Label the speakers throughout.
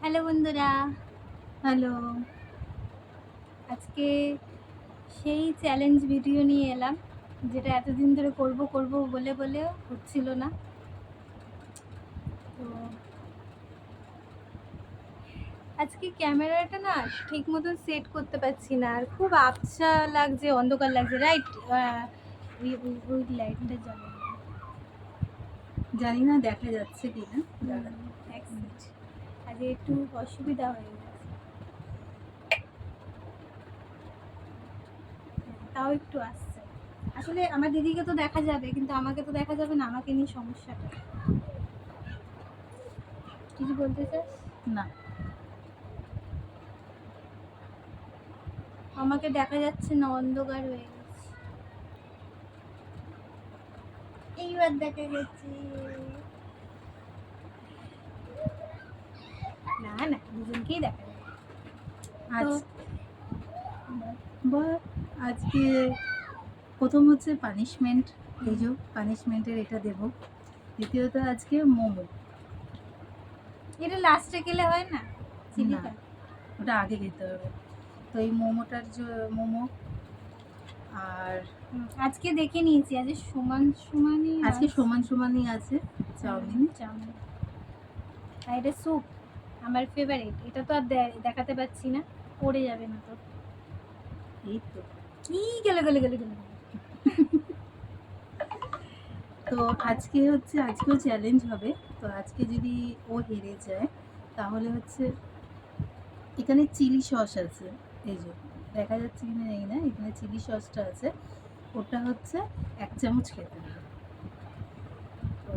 Speaker 1: Hello বন্ধুরা,
Speaker 2: hello.
Speaker 1: আজকে সেই চ্যালেঞ্জ ভিডিও নিয়ে এলাম, যেটা এতদিন ধরে করব করব বলে বলেও হচ্ছিল না। তো আজকে ক্যামেরাটা না ঠিক মতন সেট করতে পারছি না, আর খুব আবছা লাগছে, অন্ধকার লাগছে। রাইট, ওই লাইটটা জ্বালানো।
Speaker 2: জানি না দেখা যাচ্ছে কিনা। দাঁড়ান।
Speaker 1: এক সেট আজকে একটু অসুবিধা হয়ে গেছে, তাও একটু আসছে। আসলে আমার দিদিকে তো দেখা যাবে, কিন্তু আমাকে তো দেখা যাবে না। আমাকে নিয়ে সমস্যাটা কিছু বলতে চাস?
Speaker 2: না,
Speaker 1: আমাকে দেখা যাচ্ছে না, অন্ধকার হয়ে গেছে। এইবার দেখা গেছে। না না, দুজনকেই দেখা যাবে।
Speaker 2: আজ
Speaker 1: তো
Speaker 2: বা আজকে প্রথম হচ্ছে পানিশমেন্ট। এই যে পানিশমেন্টের এটা দেব। দ্বিতীয়ত আজকে মোমো।
Speaker 1: এটা লাস্টে গেলে হয় না?
Speaker 2: না,
Speaker 1: চিলিটা
Speaker 2: ওটা আগে খেতে হবে। তো এই মোমোটার মোমো আর
Speaker 1: আজকে দেখে নিয়েছি, আজকে সমান সমানই
Speaker 2: আজকে
Speaker 1: আছে।
Speaker 2: সমান সমানই আছে চাউমিন।
Speaker 1: চাউমিন আর এটা স্যুপ, আমার ফেভারিট। এটা তো আর দেখাতে পাচ্ছি না, পড়ে যাবে না তো।
Speaker 2: এই তো।
Speaker 1: কি গেলে গেলে গেলে গেলে
Speaker 2: তো আজকে হচ্ছে আজকেও চ্যালেঞ্জ হবে। তো আজকে যদি ও হেরে যায় তাহলে হচ্ছে এখানে চিলি সস আছে। এই যে দেখা যাচ্ছে কিনা জানি না, এখানে চিলি সসটা আছে। ওটা হচ্ছে 1 চামচ খেতে হবে। তো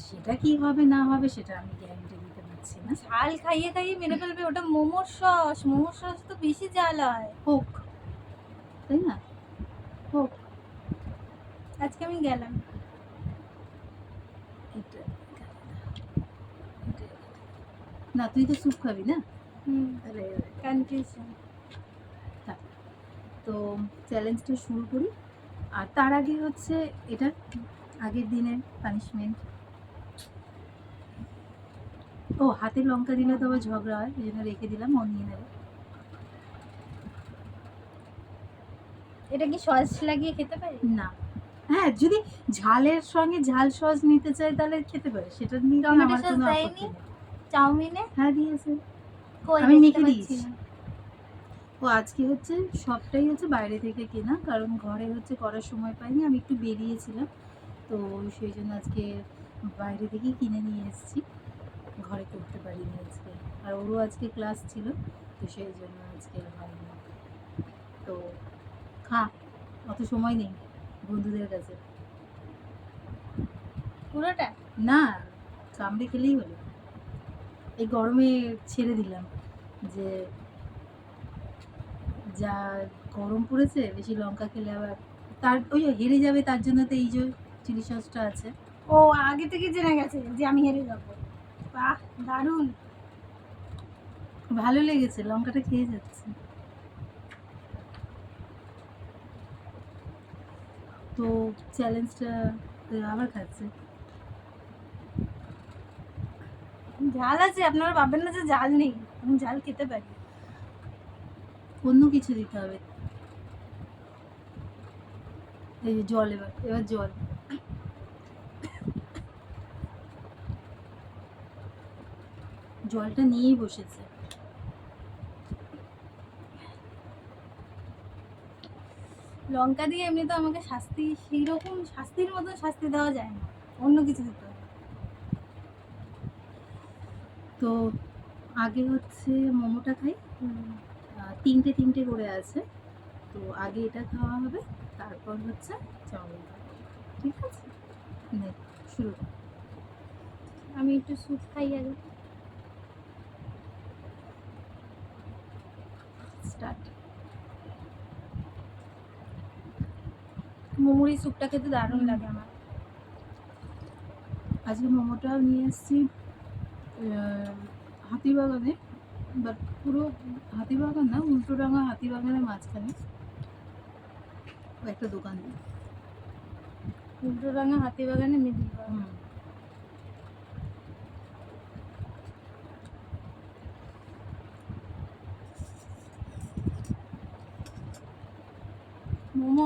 Speaker 2: সেটা কি হবে না হবে সেটা আমি গ্যারান্টি দিতে পারছি না।
Speaker 1: ঝাল খাইয়ে খাইয়ে মেরে ফেলবে। ওটা মোমোর সস, মোমোর সস তো বেশি ঝাল হয়।
Speaker 2: হোক, তাই না? হোক।
Speaker 1: আজকে আমি গেলাম।
Speaker 2: এটা না, তুই তো স্যুপ খাবি না, তাহলে
Speaker 1: কনফিউশন।
Speaker 2: থাক। তো চ্যালেঞ্জটা শুরু করি। আর তার আগে হচ্ছে এটা আগের দিনের পানিশমেন্ট। ও হাতে লঙ্কা দিলে তো আবার ঝগড়া হয়, এই জন্য রেখে দিলাম, ও নিয়ে নেবে।
Speaker 1: এটা কি সস লাগিয়ে খেতে পারি?
Speaker 2: না, হ্যাঁ যদি ঝালের সঙ্গে ঝাল সস নিতে চাই তাহলে খেতে পারে, সেটা নিয়ে
Speaker 1: টমেটো
Speaker 2: আমার
Speaker 1: সস
Speaker 2: কোনো
Speaker 1: দেয়নি
Speaker 2: আপত্তি নেই।
Speaker 1: চাউমিনে?
Speaker 2: হ্যাঁ দিয়েছে,
Speaker 1: কই
Speaker 2: আমি
Speaker 1: দেখতে
Speaker 2: মেখে
Speaker 1: পাচ্ছি
Speaker 2: দিয়েছি।
Speaker 1: না।
Speaker 2: ও আজকে হচ্ছে সবটাই হচ্ছে বাইরে থেকে কেনা, কারণ ঘরে হচ্ছে করার সময় পাইনি, আমি একটু বেরিয়েছিলাম। তো সেই জন্য আজকে বাইরে থেকেই কিনে নিয়ে এসেছি, ঘরে করতে পারিনি আজকে। আর ওরও আজকে ক্লাস ছিল, তো সেই জন্য আজকে হয়নি। তো খা, অত সময় নেই বন্ধুদের কাছে।
Speaker 1: পুরোটা?
Speaker 2: না, কামড়ে খেলেই হলো। এই গরমে ছেড়ে দিলাম, যে যা গরম পড়েছে, বেশি লঙ্কা খেলে আবার তার ওই হেরে যাবে, তার জন্য তো এই যে চিলি সসটা আছে।
Speaker 1: ও আগে থেকে জেনে গেছে যে আমি হেরে যাবো। বাহ, দারুণ।
Speaker 2: ভালো লেগেছে, লঙ্কাটা খেয়ে যাচ্ছে। তো চ্যালেঞ্জটা আবার খাচ্ছে।
Speaker 1: ঝাল আছে, আপনারা ভাববেন না যে ঝাল নেই, আমি ঝাল খেতে পারি।
Speaker 2: অন্য কিছু দিতে হবে। এই যে জল, এবার এবার জল। জলটা নিয়েই বসেছে।
Speaker 1: লঙ্কা দিয়ে এমনি তো আমাকে শাস্তি, সেই রকম শাস্তির মতন শাস্তি দেওয়া যায় না, অন্য কিছু দিতে হবে।
Speaker 2: তো আগে হচ্ছে মোমোটা খাই, তিনটে তিনটে করে আছে। তো আগে এটা খাওয়া হবে, তারপর হচ্ছে চাউমিন খাওয়া হবে। ঠিক আছে, নে শুরু কর।
Speaker 1: আমি একটু স্যুপ খাই আগে।
Speaker 2: স্টার্ট।
Speaker 1: মুড়ি স্যুপটা খেতে দারুণ লাগে আমার।
Speaker 2: আজকে মোমোটাও নিয়ে এসেছি হাতিবাগানে, বাট পুরো হাতিবাগান না, উল্টোডাঙা হাতিবাগানের মাঝখানে একটা দোকান দিয়ে।
Speaker 1: উল্টোডাঙা হাতিবাগানে মিডিল পাড়া।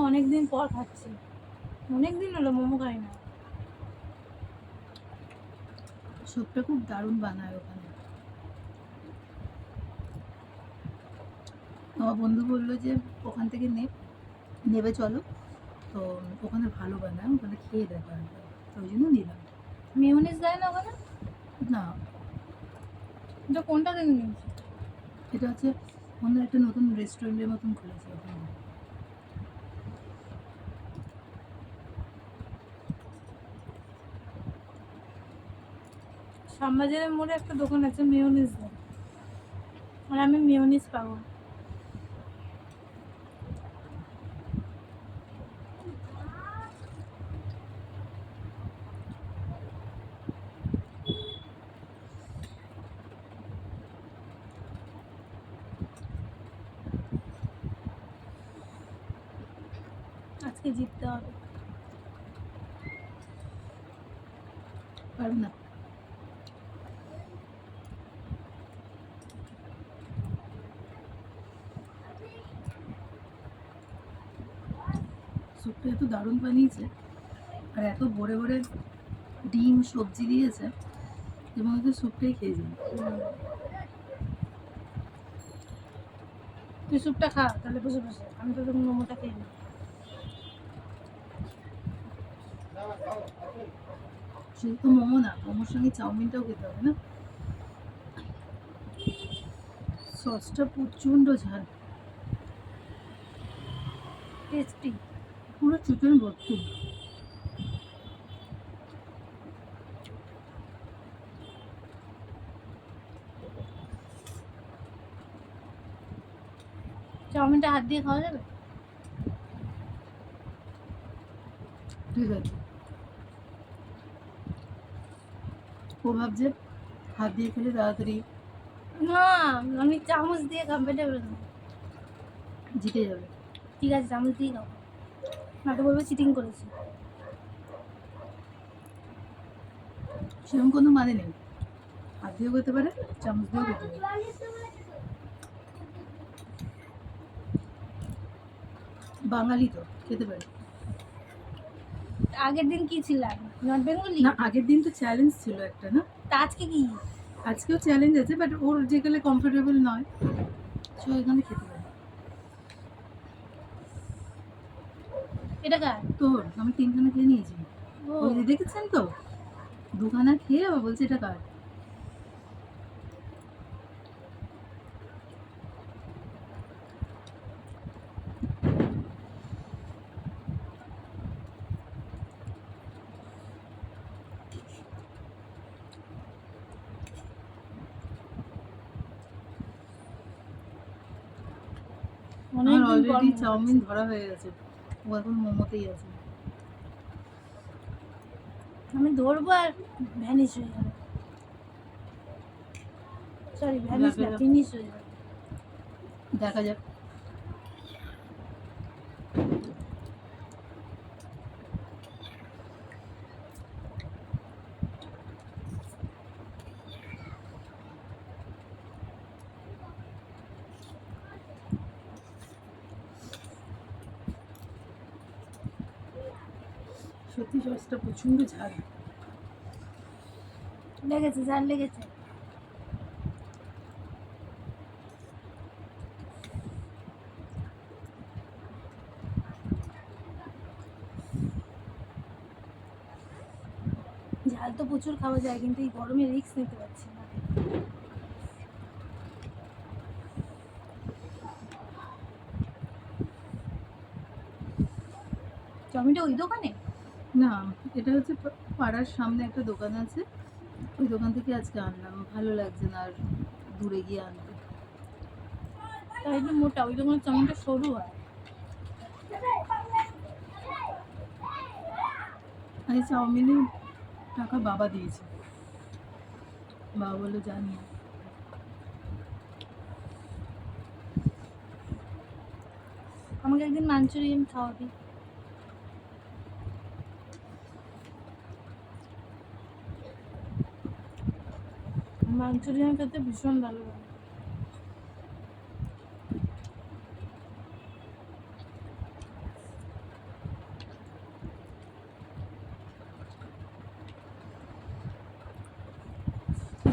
Speaker 1: অনেক দিন পর খাচ্ছি, অনেক দিন হলো মোমো খাই না।
Speaker 2: স্যুপটা খুব দারুণ বানায় ওখানে। আমার বন্ধু বললো যে ওখান থেকে নেবে চলো, তো ওখানে ভালো বানায়, ওখানে খেয়ে দেখা একবার। তো ওই জন্য নিলাম।
Speaker 1: মেয়োনিজ দেয় না ওখানে?
Speaker 2: না,
Speaker 1: এটা কোনটা থেকে নিয়েছি?
Speaker 2: এটা হচ্ছে অন্য একটা নতুন রেস্টুরেন্টের মতন খুলেছে ওখানে।
Speaker 1: শ্যামবাজারের মোড়ে একটা দোকান আছে মেয়োনিজ দেয়, আর আমি মেয়োনিজ পাবো। আজকে জিততে হবে।
Speaker 2: পারো না। স্যুপটা এত দারুণ বানিয়েছে, আর এত ভরে ভরে ডিম সবজি দিয়েছে, এবং হয়তো স্যুপটাই খেয়ে যাবে।
Speaker 1: তুই স্যুপটা খা তাহলে বসে বসে, আমি তো তোর মোমোটা খেয়ে নিই।
Speaker 2: শুধু তো মোমো না, মোমোর সঙ্গে চাউমিনটাও খেতে হবে না। সসটা প্রচণ্ড ঝাল,
Speaker 1: টেস্টি।
Speaker 2: পুরো চিকেন ভর্তি।
Speaker 1: চাউমিনটা হাত দিয়ে খাওয়া যাবে?
Speaker 2: ঠিক আছে। ও ভাবছে হাত দিয়ে খেলে তাড়াতাড়ি
Speaker 1: না, আমি চামচ দিয়ে কমফর্টেবল না।
Speaker 2: জিতে যাবে।
Speaker 1: ঠিক আছে, চামচ দিয়ে খাবো, না তো বলবো চিটিং করেছি।
Speaker 2: সেরকম কোনো মানে নেই, হাত দিয়েও খেতে পারে, চামচ দিয়েও খেতে পারে। বাঙালি তো খেতে পারে।
Speaker 1: আগের দিন কি ছিল, নর্থ বেঙ্গলি?
Speaker 2: না, আগের দিন তো চ্যালেঞ্জ ছিল একটা, না?
Speaker 1: তা আজকে কি?
Speaker 2: আজকেও চ্যালেঞ্জ আছে, বাট ওর যেগুলো কমফোর্টেবল নয় সে এখানে খেতে পারে।
Speaker 1: এটা কার?
Speaker 2: তোর, আমি 3খানা খেয়ে নিয়েছি।
Speaker 1: ও,
Speaker 2: ওই যে দেখেছেন তো, 2খানা খেয়ে আবার বলছে এটা কার।
Speaker 1: অনেক
Speaker 2: আমার
Speaker 1: দিন পর
Speaker 2: অলরেডি
Speaker 1: মোমো
Speaker 2: চাউমিন
Speaker 1: খাচ্ছি।
Speaker 2: ধরা হয়ে গেছে, ও এখন মোমোতেই আছে।
Speaker 1: আমি ধরবো আর ভ্যানিশ হয়ে যাবে, সরি ভ্যানিশ না,
Speaker 2: দেখা যাক।
Speaker 1: ফিনিশ হয়ে যাবে।
Speaker 2: দেখা যাক। সত্যি সসটা প্রচণ্ড ঝাল।
Speaker 1: লেগেছে, ঝাল লেগেছে। ঝাল তো প্রচুর খাওয়া যায়, কিন্তু এই গরমে রিস্ক নিতে পারছি না। চাউমিনটা ওই দোকানে?
Speaker 2: না, এটা হচ্ছে পাড়ার সামনে একটা দোকান আছে, ওই দোকান থেকে আজকে আনলাম। ভালো লাগছে না আর দূরে গিয়ে আনতে।
Speaker 1: তাই একটু মোটা, ওই দোকানের চাউমিনটা সরু হয়।
Speaker 2: আর এই চাউমিনের টাকা বাবা দিয়েছে, বাবা বললো জানি।
Speaker 1: আমাকে একদিন মাঞ্চুরিয়ান খাওয়াবি। মাঞ্চুরিয়ান খেতে ভীষণ ভালো লাগে।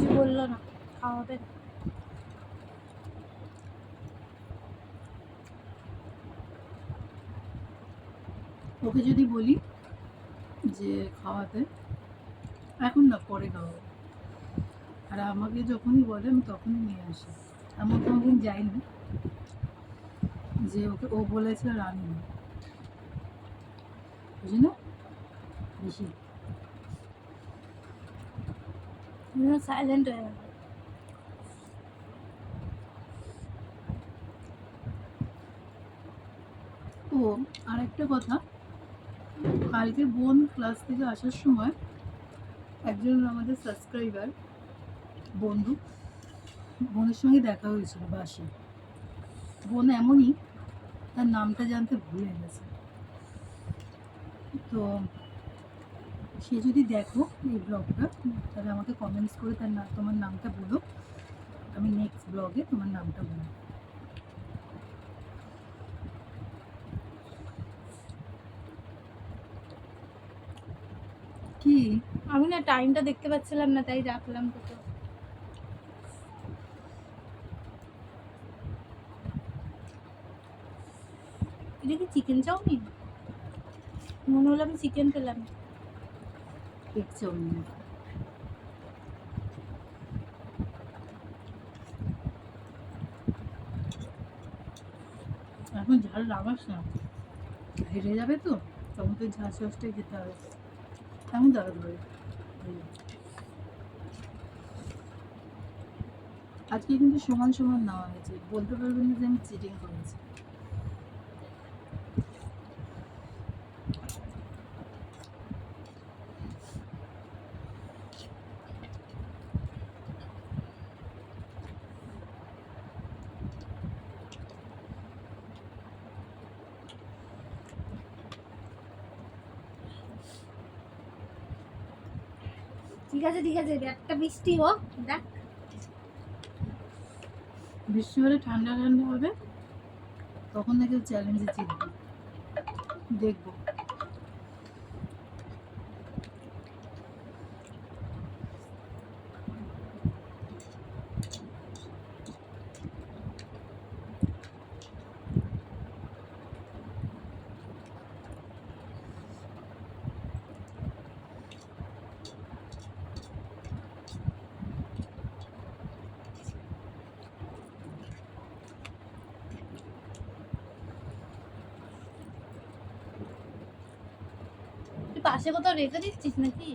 Speaker 1: কিছু বললো না, খাওয়াবে না।
Speaker 2: ওকে যদি বলি যে খাওয়াতে, এখন না, পরে খাওয়াবো। আর আমাকে যখনই বলে আমি তখনই নিয়ে আসি। এমন কোনোদিন যাইনি যে ওকে ও বলেছে আর আমি না, বুঝি না বেশি।
Speaker 1: সাইলেন্ট হয়ে গেল।
Speaker 2: ও আরেকটা কথা, কালকে বোন ক্লাস থেকে আসার সময় একজন আমাদের সাবস্ক্রাইবার বন্ধু, বোনের সঙ্গে দেখা হয়েছিল বাসে। বোন এমনই, তার নামটা জানতে ভুলে গেছে। তো সে যদি দেখো এই ব্লগটা, তাহলে আমাকে কমেন্টস করে তোমার নামটা বলো, আমি নেক্সট ব্লগে তোমার নামটা বলবো। কি
Speaker 1: আমি না টাইমটা দেখতে পাচ্ছিলাম না, তাই রাখলাম তোকে। এটা কি চিকেন চাউমিন? মনে হলো আমি চিকেন পেলাম।
Speaker 2: Egg chowmein? এখন ঝাল লাগাস না, হেরে যাবে তো, তখন তো ঝাল সসটাই খেতে হবে। কেমন দাঁড়াতে পারে। আজকে কিন্তু সমান সমান নেওয়া হয়েছে, বলতে পারবেন না যে আমি চিটিং করেছি।
Speaker 1: ঠিক আছে ঠিক আছে, একটা বৃষ্টি হোক, দেখ।
Speaker 2: বৃষ্টি হলে ঠান্ডা ঠান্ডা হবে, তখন থেকে চ্যালেঞ্জে জিতবো, দেখবো।
Speaker 1: তুই পাশে কোথাও রেখে দিচ্ছিস নাকি?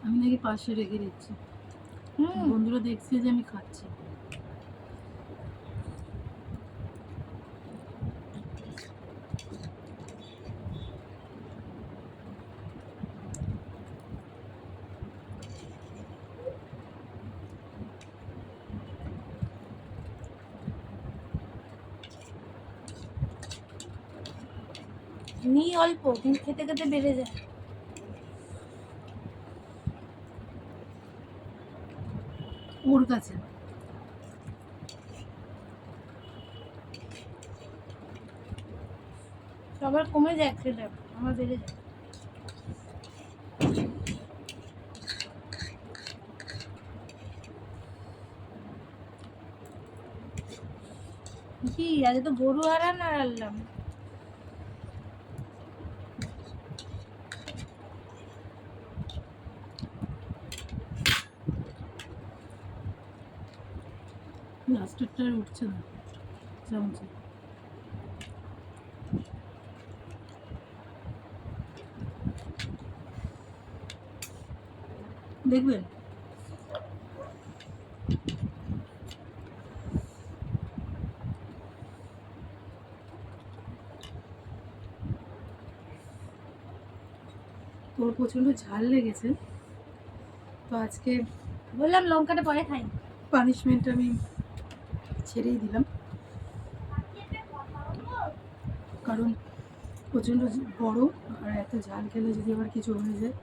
Speaker 2: আমি নাকি পাশে রেখে দিচ্ছি, বন্ধুরা দেখছে যে আমি খাচ্ছি।
Speaker 1: নি অল্প, কিন্তু খেতে খেতে বেড়ে যায়।
Speaker 2: ওর কাছে
Speaker 1: সবার কমে যায় খেলে, আমার বেড়ে যায়। কি আজ তো গরু হারান আর আনলাম।
Speaker 2: লাস্টেরটা আর উঠছে না চামচে। দেখবেন তোর প্রচন্ড ঝাল লেগেছে, তো আজকে
Speaker 1: বললাম লঙ্কাটা পরে খাই।
Speaker 2: পানিশমেন্ট আমি ছেড়েই দিলাম, কারণ প্রচণ্ড বড়, আর এত ঝাল খেলে যদি আবার কিছু হয়ে যায়,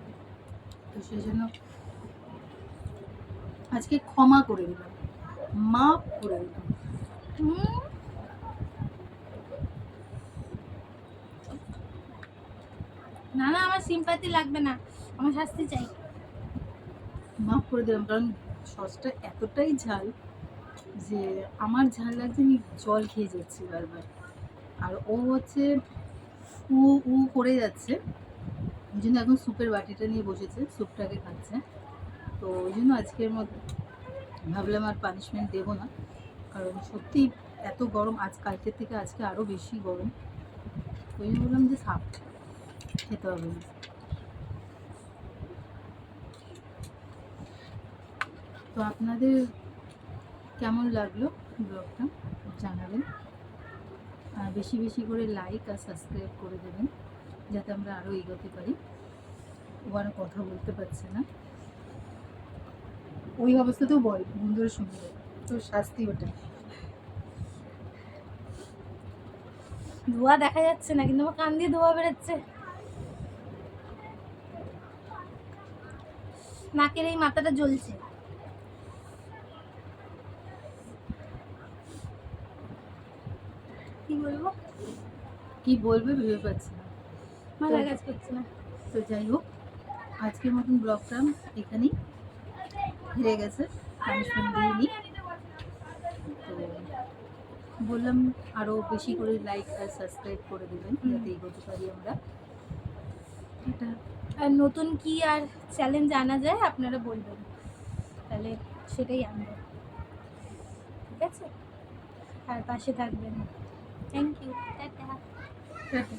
Speaker 2: তো সেই জন্য আজকে ক্ষমা করে দিলাম, মাফ করে দিলাম।
Speaker 1: না না, আমার সিম্পাতি লাগবে না, আমার শাস্তি চাই।
Speaker 2: মাফ করে দিলাম, কারণ সসটা এতটাই ঝাল যে আমার ঝাল লাগছে, আমি জল খেয়ে যাচ্ছি বারবার। আর ও হচ্ছে উ উ করে যাচ্ছে, ওই জন্য এখন স্যুপের বাটিটা নিয়ে বসেছে, স্যুপটাকে খাচ্ছে। তো ওই জন্য আজকের মতো ভাবলাম আর পানিশমেন্ট দেবো না, কারণ সত্যি এত গরম, আজ কালকের থেকে আজকে আরও বেশি গরম। ওই জন্য বললাম যে সাপ খেতে হবে না। তো আপনাদের কেমন লাগলো ব্লগটা জানাবেন, আর বেশি বেশি করে লাইক আর সাবস্ক্রাইব করে দেবেন, যাতে আমরা আরও এগোতে পারি। ও আর কথা বলতে পারছে না, ওই অবস্থাতেও বল বন্ধুরা শুনবে, তো শাস্তি ওটা।
Speaker 1: ধোয়া দেখা যাচ্ছে না, কিন্তু আমার কান দিয়ে ধোয়া বেরোচ্ছে। নাকের এই মাথাটা জ্বলছে। কি বলবো,
Speaker 2: কি বলবে ভেবে পাচ্ছি না।
Speaker 1: মাথা কাজ করছে না।
Speaker 2: তো যাই হোক, আজকের মতন ব্লগটা এখানেই হেরে গেছে, পানিশমেন্ট দিইনি। তো বললাম আরও বেশি করে লাইক আর সাবস্ক্রাইব করে দেবেন, যাতে এগোতে পারি আমরা। এটা
Speaker 1: আর নতুন কি আর চ্যালেঞ্জ আনা যায় আপনারা বলবেন, তাহলে সেটাই আনবো, ঠিক আছে? আর পাশে থাকবেন। Thank you, ta-ta.
Speaker 2: টাটা।